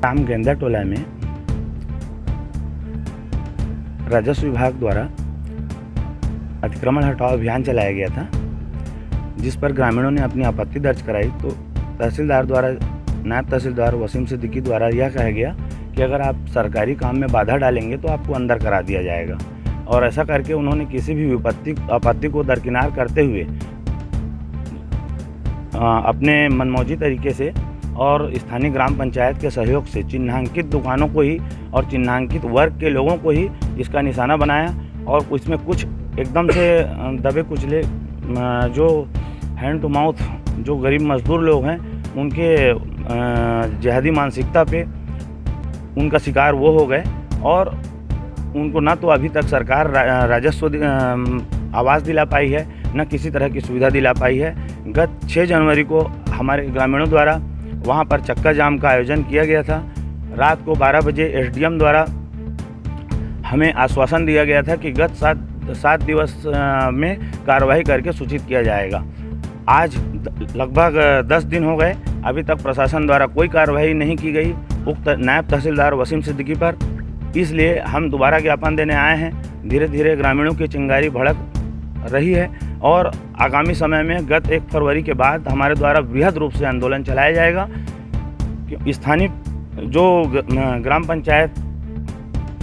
ग्राम गेंदा टोला में राजस्व विभाग द्वारा अतिक्रमण हटाओ अभियान चलाया गया था, जिस पर ग्रामीणों ने अपनी आपत्ति दर्ज कराई। तो तहसीलदार द्वारा, नायब तहसीलदार वसीम सिद्दीकी द्वारा यह कहा गया कि अगर आप सरकारी काम में बाधा डालेंगे तो आपको अंदर करा दिया जाएगा। और ऐसा करके उन्होंने किसी भी आपत्ति को दरकिनार करते हुए अपने मनमौजी तरीके से और स्थानीय ग्राम पंचायत के सहयोग से चिन्हांकित दुकानों को ही और चिन्हांकित वर्ग के लोगों को ही इसका निशाना बनाया। और इसमें कुछ एकदम से दबे कुचले जो हैंड टू माउथ जो गरीब मजदूर लोग हैं, उनके जिहादी मानसिकता पे उनका शिकार वो हो गए और उनको ना तो अभी तक सरकार राजस्व आवास दिला पाई है, न किसी तरह की सुविधा दिला पाई है। गत 6 जनवरी को हमारे ग्रामीणों द्वारा वहां पर चक्का जाम का आयोजन किया गया था। रात को 12 बजे एसडीएम द्वारा हमें आश्वासन दिया गया था कि गत 7 दिवस में कार्रवाई करके सूचित किया जाएगा। आज लगभग 10 दिन हो गए, अभी तक प्रशासन द्वारा कोई कार्रवाई नहीं की गई उक्त नायब तहसीलदार वसीम सिद्दीकी पर। इसलिए हम दोबारा ज्ञापन देने आए हैं। धीरे धीरे ग्रामीणों की चिंगारी भड़क रही है और आगामी समय में गत 1 फरवरी के बाद हमारे द्वारा बृहद रूप से आंदोलन चलाया जाएगा। स्थानीय जो ग्राम पंचायत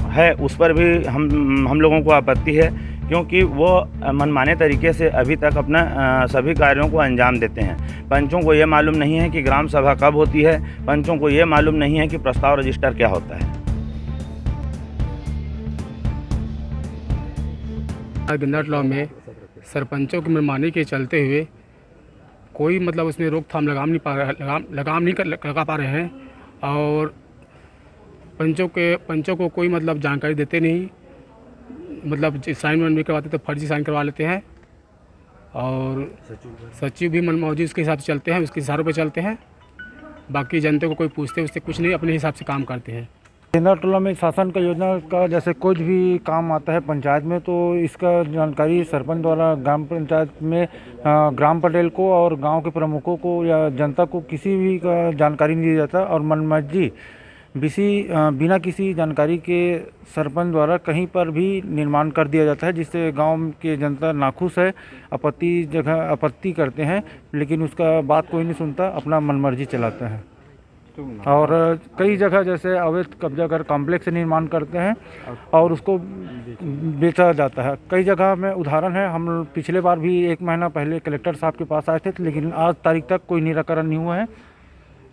है उस पर भी हम लोगों को आपत्ति है, क्योंकि वो मनमाने तरीके से अभी तक अपना सभी कार्यों को अंजाम देते हैं। पंचों को ये मालूम नहीं है कि ग्राम सभा कब होती है, पंचों को ये मालूम नहीं है कि प्रस्ताव रजिस्टर क्या होता है। गेंदा टोला में सरपंचों की मनमानी के चलते हुए कोई मतलब उसमें रोकथाम लगाम नहीं लगा पा रहे हैं और पंचों को कोई मतलब जानकारी देते नहीं। मतलब साइन वाइन भी करवाते तो फर्जी साइन करवा लेते हैं और सचिव भी मनमौजी उसके हिसाब से चलते हैं, उसके इशारों पे चलते हैं। बाकी जनता को कोई पूछते उससे कुछ नहीं, अपने हिसाब से काम करते हैं। गेंदा टोला में शासन का योजना का जैसे कुछ भी काम आता है पंचायत में, तो इसका जानकारी सरपंच द्वारा ग्राम पंचायत में ग्राम पटेल को और गांव के प्रमुखों को या जनता को किसी भी का जानकारी नहीं दिया जाता। और मनमर्जी बिना किसी जानकारी के सरपंच द्वारा कहीं पर भी निर्माण कर दिया जाता है, जिससे गांव के जनता नाखुश है, आपत्ति करते हैं, लेकिन उसका बात कोई नहीं सुनता, अपना मनमर्जी चलाता है। और कई जगह जैसे अवैध कब्जा कर कॉम्प्लेक्स निर्माण करते हैं और उसको बेचा जाता है। कई जगह में उदाहरण है, हम पिछले बार भी 1 महीना पहले कलेक्टर साहब के पास आए थे, लेकिन आज तारीख तक कोई निराकरण नहीं हुआ है।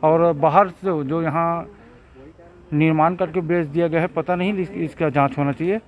और बाहर से जो यहाँ निर्माण करके बेच दिया गया है, पता नहीं इसका जांच होना चाहिए।